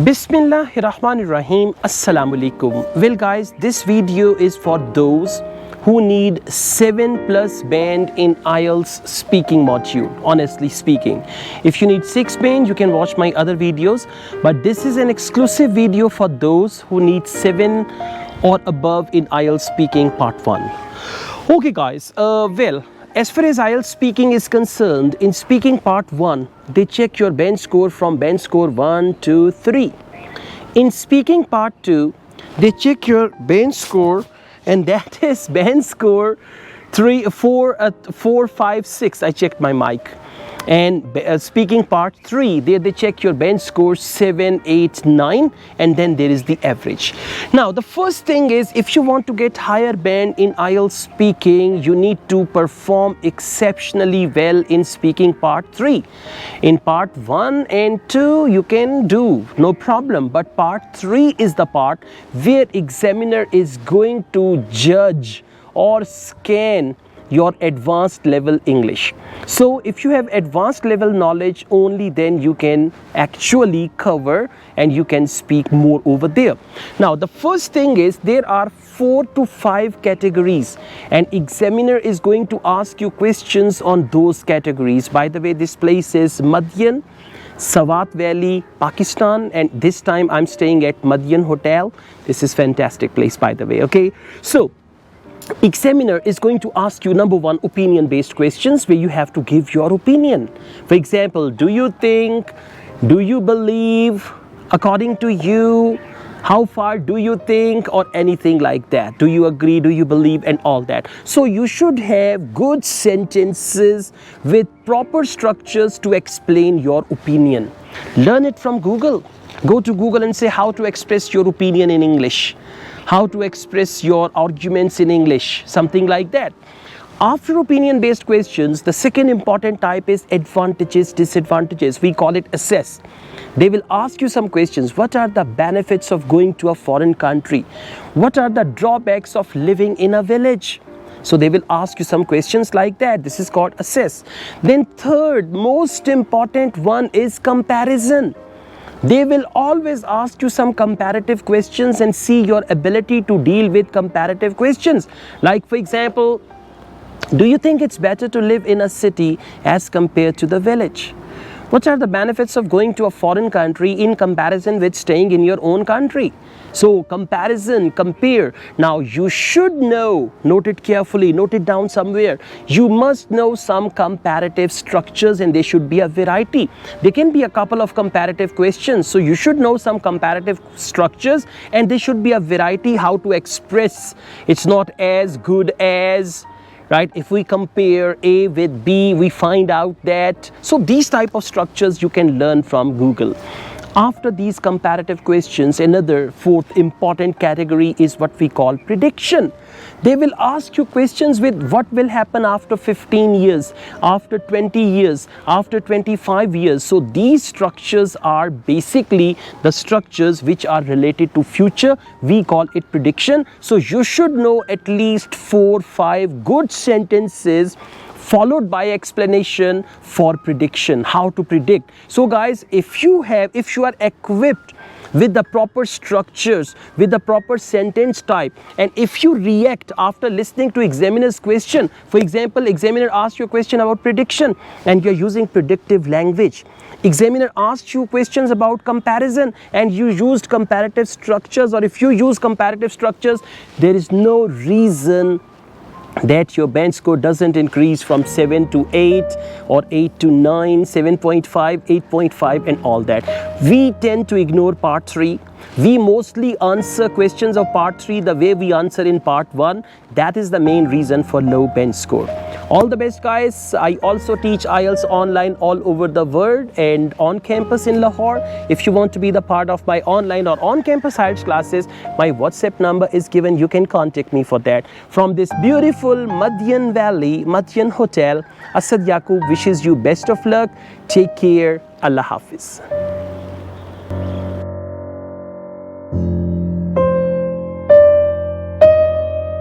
Bismillahirrahmanirrahim. Assalamu alaikum. Well guys, this video is for those who need 7+ band in Ielts speaking module. Honestly speaking, if you need 6 band, you can watch my other videos, but this is an exclusive video for those who need 7 or above in Ielts speaking part 1. Okay guys, well, as far as Ielts speaking is concerned, in speaking part 1, they check your band score from band score 1 to 3. In speaking part 2, they check your band score, and that is band score 4, 5, 6. I checked my mic. And speaking part 3, they check your band score 7, 8, 9, and then there is the average. Now the first thing is, if you want to get higher band in Ielts speaking, you need to perform exceptionally well in speaking part 3. In part 1 and 2 you can do no problem, but part 3 is the part where examiner is going to judge or scan your advanced level English. So if you have advanced level knowledge, only then you can actually cover and you can speak more over there. Now the first thing is, there are 4 to 5 categories, and examiner is going to ask you questions on those categories. By the way, this place is Madian, Swat Valley, Pakistan, and this time I'm staying at Madian Hotel. This is fantastic place, by the way. Okay, so examiner is going to ask you, number 1, opinion based questions where you have to give your opinion. For example, do you think, do you believe, according to you, how far do you think, or anything like that. Do you agree, do you believe, and all that. So you should have good sentences with proper structures to explain your opinion. Learn it from Google. Go to Google and say how to express your opinion in English, how to express your arguments in English, something like that. After opinion based questions, the second important type is advantages, disadvantages. We call it assess. They will ask you some questions. What are the benefits of going to a foreign country? What are the drawbacks of living in a village? So they will ask you some questions like that. This is called assess. Then third most important one is comparison. They will always ask you some comparative questions and see your ability to deal with comparative questions. Like for example, do you think it's better to live in a city as compared to the village? What are the benefits of going to a foreign country in comparison with staying in your own country? So comparison, compare. Now you should know, note it carefully, note it down somewhere. You must know some comparative structures, and there should be a variety. There can be a couple of comparative questions, so you should know some comparative structures, and there should be a variety how to express. It's not as good as, right? If we compare A with B, we find out that. So these type of structures you can learn from Google. After these comparative questions, another fourth important category is what we call prediction. They will ask you questions with what will happen after 15 years, after 20 years, after 25 years. So these structures are basically the structures which are related to future. We call it prediction. So you should know at least 4, 5 good sentences followed by explanation for prediction, how to predict. So guys, if you are equipped with the proper structures, with the proper sentence type, and if you react after listening to examiner's question, for example, examiner asks you a question about prediction and you're using predictive language. Examiner asks you questions about comparison and you used comparative structures, or if you use comparative structures, there is no reason that your band score doesn't increase from 7 to 8 or 8 to 9, 7.5, 8.5 and all that. We tend to ignore part 3. We mostly answer questions of part 3 the way we answer in part 1. That is the main reason for low band score. All the best guys. I also teach Ielts online all over the world and on campus in Lahore. If you want to be the part of my online or on campus Ielts classes, my WhatsApp number is given. You can contact me for that. From this beautiful Madian Valley, Madian Hotel, Asad Yaqub wishes you best of luck. Take care. Allah Hafiz.